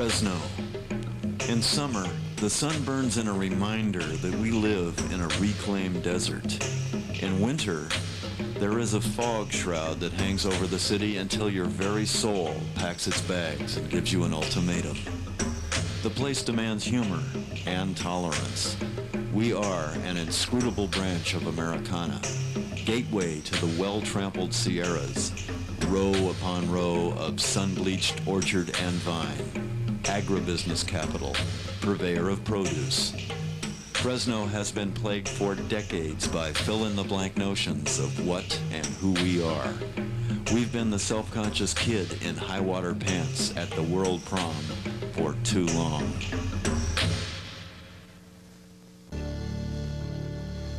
Fresno. In summer, the sun burns in a reminder that we live in a reclaimed desert. In winter, there is a fog shroud that hangs over the city until your very soul packs its bags and gives you an ultimatum. The place demands humor and tolerance. We are an inscrutable branch of Americana, gateway to the well-trampled Sierras, row upon row of sun-bleached orchard and vine, agribusiness capital, purveyor of produce. Fresno has been plagued for decades by fill-in-the-blank notions of what and who we are. We've been the self-conscious kid in high-water pants at the World Prom for too long.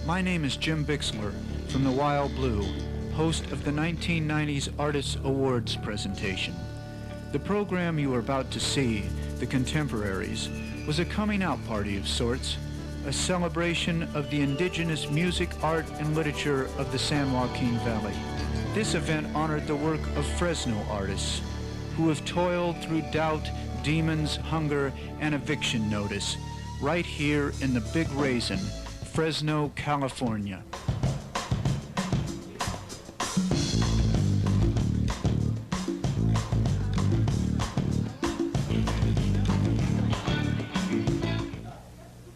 My name is Jim Bixler from the Wild Blue, host of the 1990s Artists Awards presentation. The program you are about to see, The Contemporaries, was a coming-out party of sorts, a celebration of the indigenous music, art, and literature of the San Joaquin Valley. This event honored the work of Fresno artists who have toiled through doubt, demons, hunger, and eviction notice right here in the Big Raisin, Fresno, California.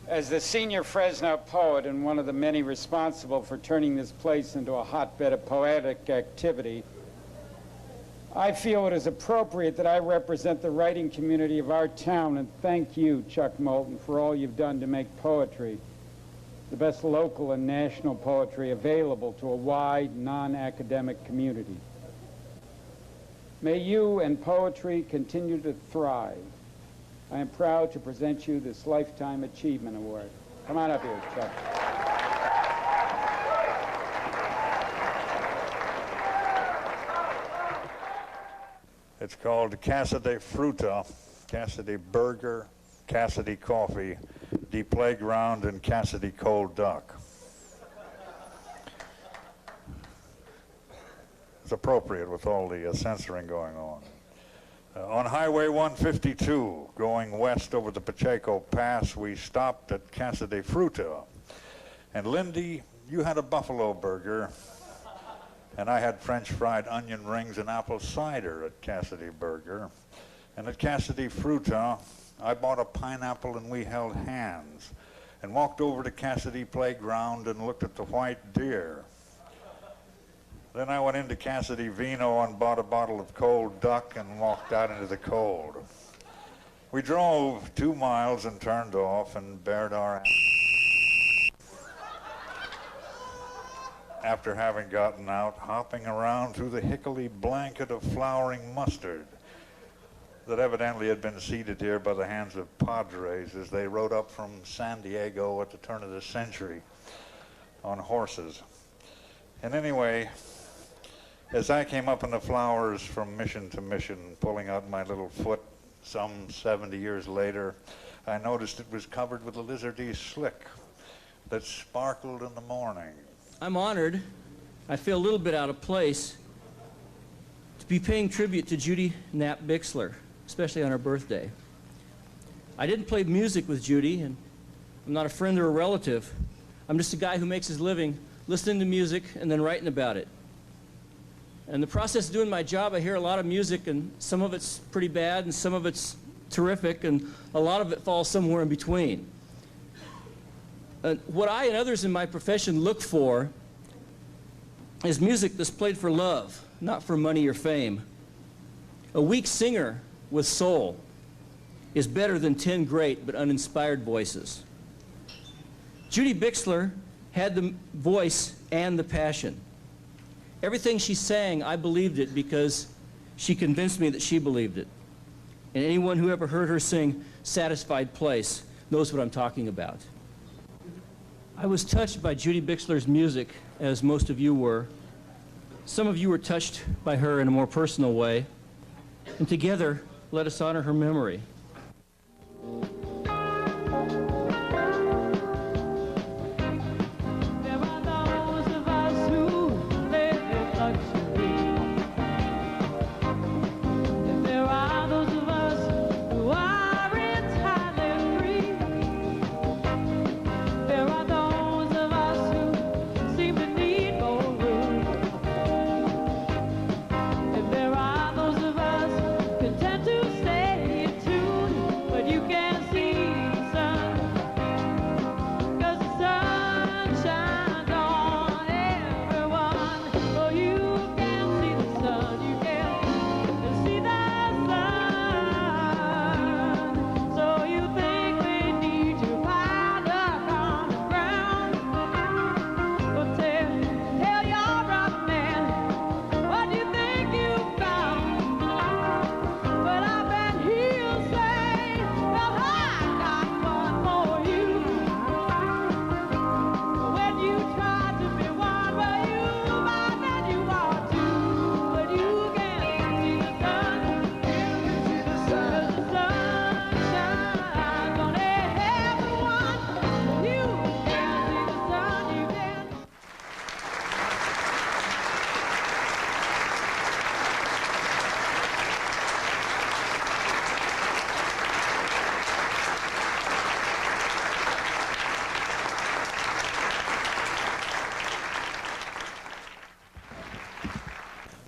As the senior Fresno poet and one of the many responsible for turning this place into a hotbed of poetic activity, I feel it is appropriate that I represent the writing community of our town and thank you, Chuck Moulton, for all you've done to make poetry the best local and national poetry available to a wide, non-academic community. May you and poetry continue to thrive. I am proud to present you this Lifetime Achievement Award. Come on up here, Chuck. It's called Casa de Fruta, Casa de Burger, Cassidy Coffee, De Playground, and Cassidy Cold Duck. It's appropriate with all the censoring going on. On Highway 152, going west over the Pacheco Pass, we stopped at Casa de Fruta. And Lindy, you had a buffalo burger, and I had French fried onion rings and apple cider at Cassidy Burger. And at Cassidy Fruta, I bought a pineapple and we held hands and walked over to Cassidy Playground and looked at the white deer. Then I went into Cassidy Vino and bought a bottle of cold duck and walked out into the cold. We drove 2 miles and turned off and bared our after having gotten out, hopping around through the hickly blanket of flowering mustard that evidently had been seeded here by the hands of Padres as they rode up from San Diego at the turn of the century on horses. And anyway, as I came up in the flowers from mission to mission, pulling out my little foot some 70 years later, I noticed it was covered with a lizardy slick that sparkled in the morning. I'm honored. I feel a little bit out of place to be paying tribute to Judy Knapp Bixler, especially on her birthday. I didn't play music with Judy, and I'm not a friend or a relative. I'm just a guy who makes his living listening to music and then writing about it. In the process of doing my job, I hear a lot of music, and some of it's pretty bad, and some of it's terrific, and a lot of it falls somewhere in between. What I and others in my profession look for is music that's played for love, not for money or fame. A weak singer with soul is better than 10 great but uninspired voices. Judy Bixler had the voice and the passion. Everything she sang, I believed it because she convinced me that she believed it. And anyone who ever heard her sing Satisfied Place knows what I'm talking about. I was touched by Judy Bixler's music, as most of you were. Some of you were touched by her in a more personal way. And together, let us honor her memory. There are those of us who are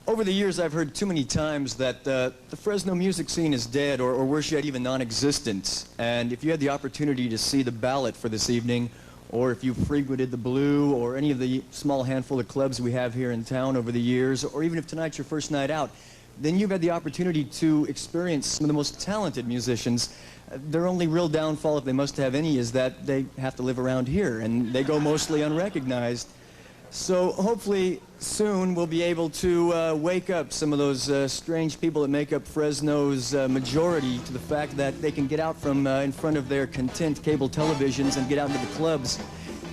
Over the years, I've heard too many times that the Fresno music scene is dead, or worse yet, even non-existent. And if you had the opportunity to see the ballot for this evening, or if you frequented the Blue, or any of the small handful of clubs we have here in town over the years, or even if tonight's your first night out, then you've had the opportunity to experience some of the most talented musicians. Their only real downfall, if they must have any, is that they have to live around here, and they go mostly unrecognized. So hopefully soon we'll be able to wake up some of those strange people that make up Fresno's majority to the fact that they can get out from in front of their content cable televisions and get out into the clubs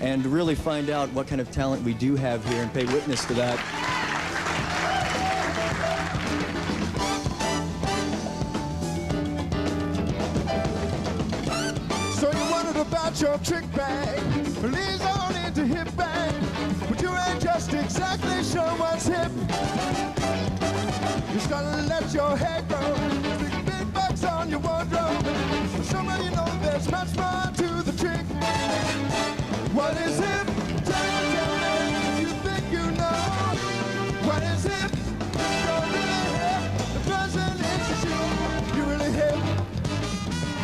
and really find out what kind of talent we do have here and pay witness to that. So you wondered about your trick bag, leans on into hip bag, but you ain't just exactly sure what's hip. You're starting to let your hair grow, big bucks on your wardrobe. Somebody knows there's much more to the trick. What is hip? Tell me if you think you know. What is hip? You're really hip. The person is you. You're really hip.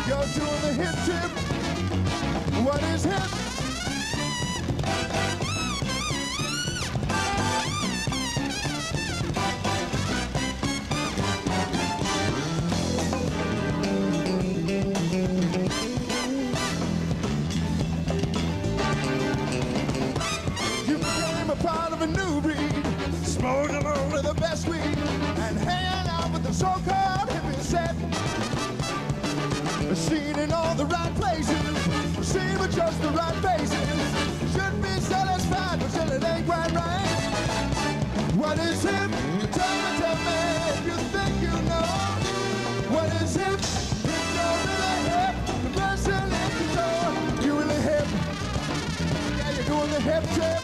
You're doing the hip trip. What is hip? You became a part of a new breed, smoking only the best weed, and hanging out with the so-called hippie set. Seen in all the right places, seen with just the right faces. Should be satisfied, but still it ain't quite right. What is hip? Tell me if you think you know. What is hip? If you're really hip, the person in control. You're really hip. Yeah, you're doing the hip trip.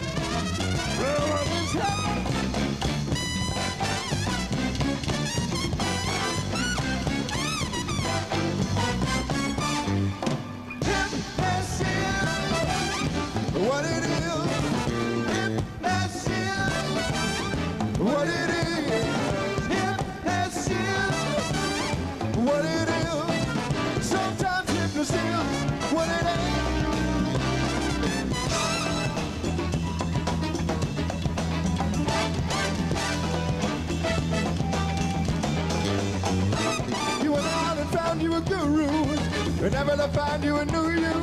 Well, what is hip? What it is, hip as shit. What it is, hip as shit. What it is, sometimes hip as shit. What it ain't. You went out and found you a guru, and never to find you a new you.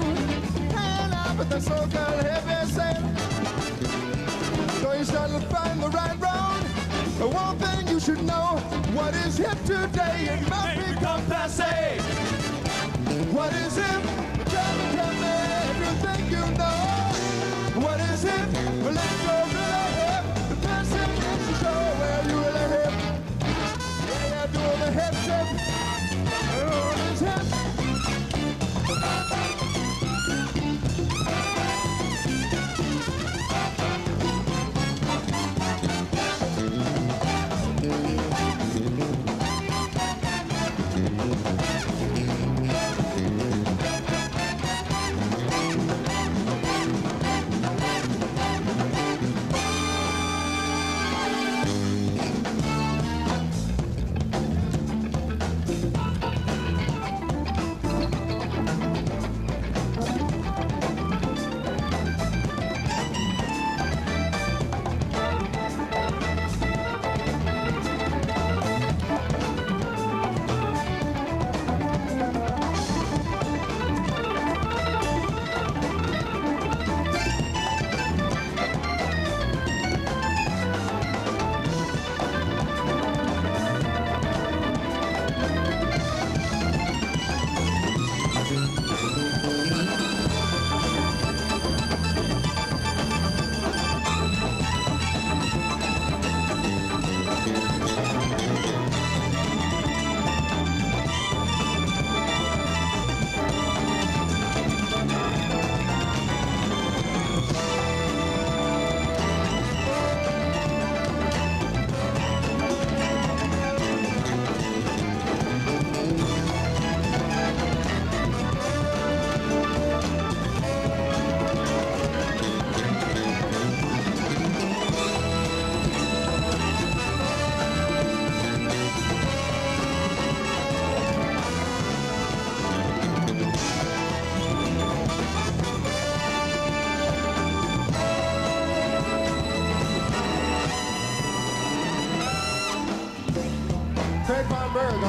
But the so-called heavy set. So you started to find the right road. But one thing you should know, what is hip today, it might become passé. What is hip? Tell me if you think you know. What is hip? Well, if you're really hip, the person is to show where you really hip. Yeah, you're doing the hip trip. What is hip?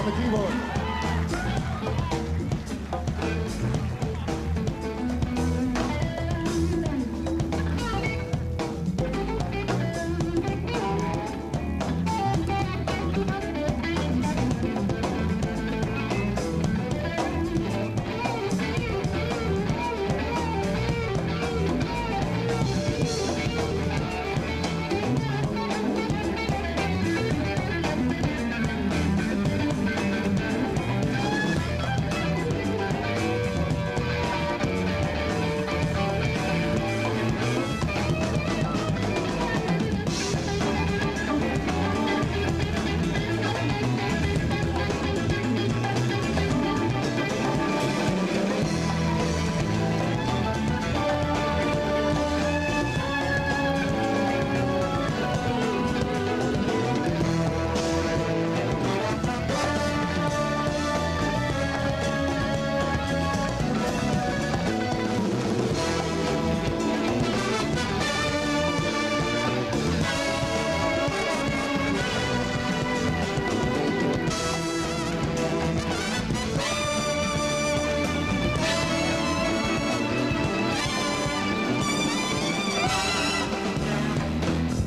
the keyboard.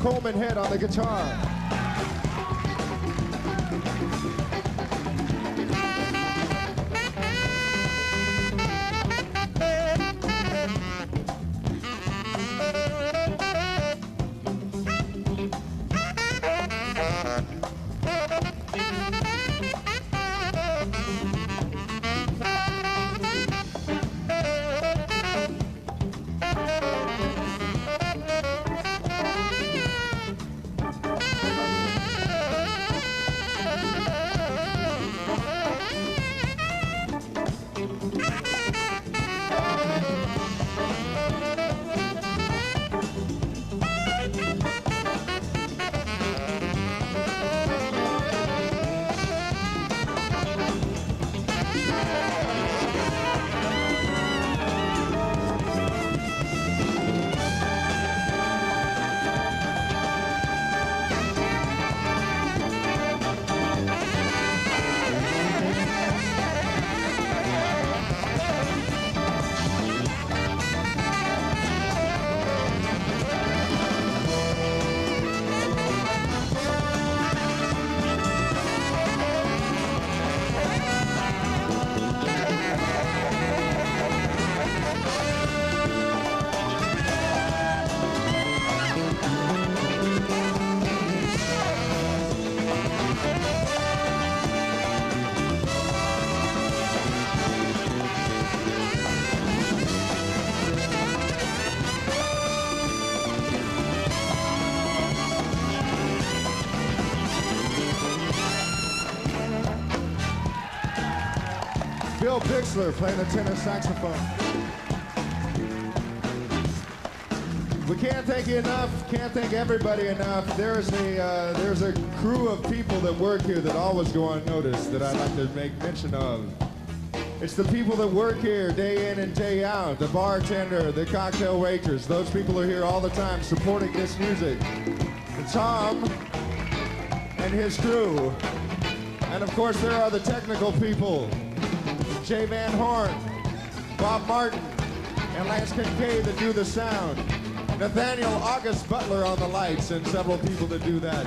Coleman Head on the guitar. Bill Bixler playing the tenor saxophone. We can't thank you enough, can't thank everybody enough. There's a crew of people that work here that always go unnoticed that I'd like to make mention of. It's the people that work here day in and day out, the bartender, the cocktail waitress. Those people are here all the time supporting this music. And Tom and his crew. And of course there are the technical people. Jay Van Horn, Bob Martin, and Lance Kincaid that do the sound. Nathaniel August Butler on the lights, and several people that do that.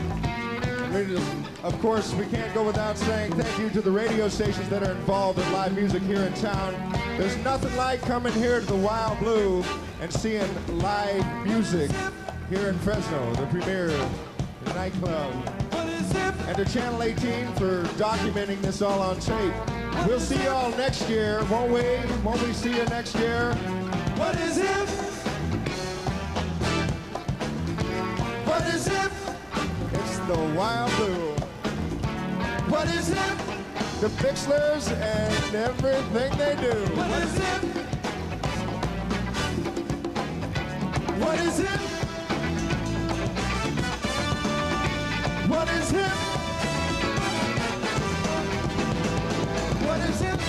Of course, we can't go without saying thank you to the radio stations that are involved in live music here in town. There's nothing like coming here to the Wild Blue and seeing live music here in Fresno, the premier nightclub. And to Channel 18 for documenting this all on tape. We'll see you all next year, won't we? Won't we see you next year? What is it? What is it? It's the Wild Blue. What is it? The Bixlers and everything they do. What is it? What is it? What is it? What is it?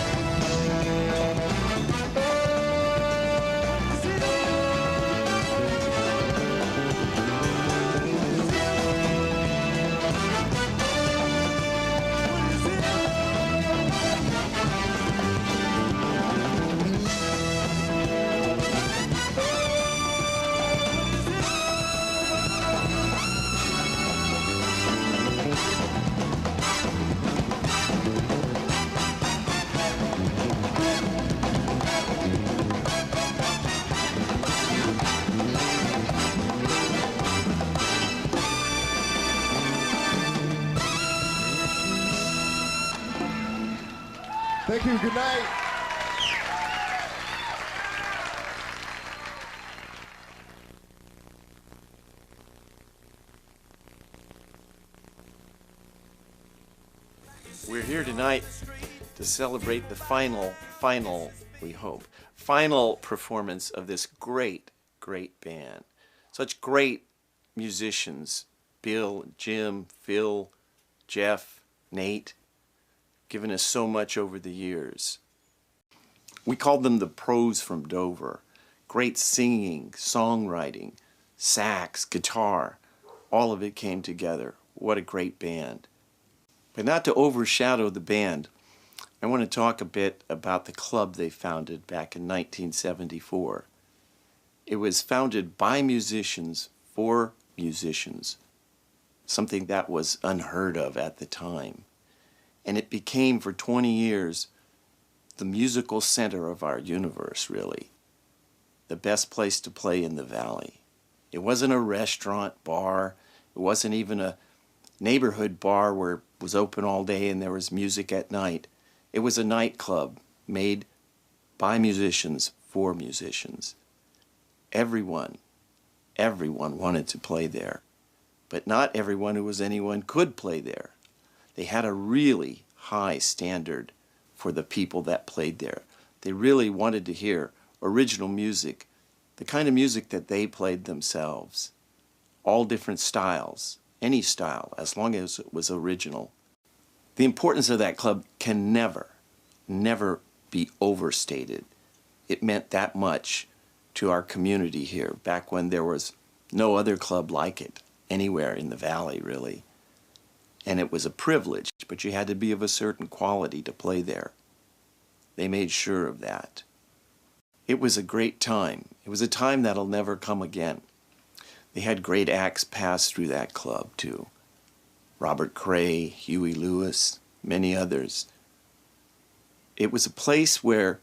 Thank you. Good night. We're here tonight to celebrate the final, we hope, final performance of this great band. Such great musicians, Bill, Jim, Phil, Jeff, Nate, given us so much over the years. We called them the pros from Dover. Great singing, songwriting, sax, guitar, all of it came together. What a great band. But not to overshadow the band, I want to talk a bit about the club they founded back in 1974. It was founded by musicians for musicians, something that was unheard of at the time. And it became, for 20 years, the musical center of our universe, really. The best place to play in the Valley. It wasn't a restaurant, bar. It wasn't even a neighborhood bar where it was open all day and there was music at night. It was a nightclub made by musicians for musicians. Everyone wanted to play there. But not everyone who was anyone could play there. They had a really high standard for the people that played there. They really wanted to hear original music, the kind of music that they played themselves. All different styles. Any style, as long as it was original. The importance of that club can never be overstated. It meant that much to our community here, back when there was no other club like it, anywhere in the Valley, really. And it was a privilege, but you had to be of a certain quality to play there. They made sure of that. It was a great time. It was a time that'll never come again. They had great acts pass through that club, too. Robert Cray, Huey Lewis, many others. It was a place where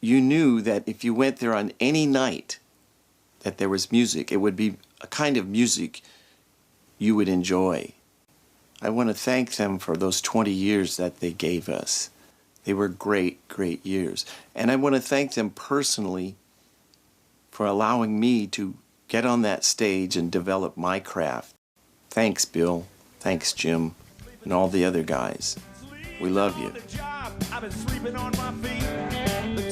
you knew that if you went there on any night that there was music, it would be a kind of music you would enjoy. I want to thank them for those 20 years that they gave us. They were great years. And I want to thank them personally for allowing me to get on that stage and develop my craft. Thanks, Bill. Thanks, Jim. And all the other guys. We love you. I've been sleeping on my feet. The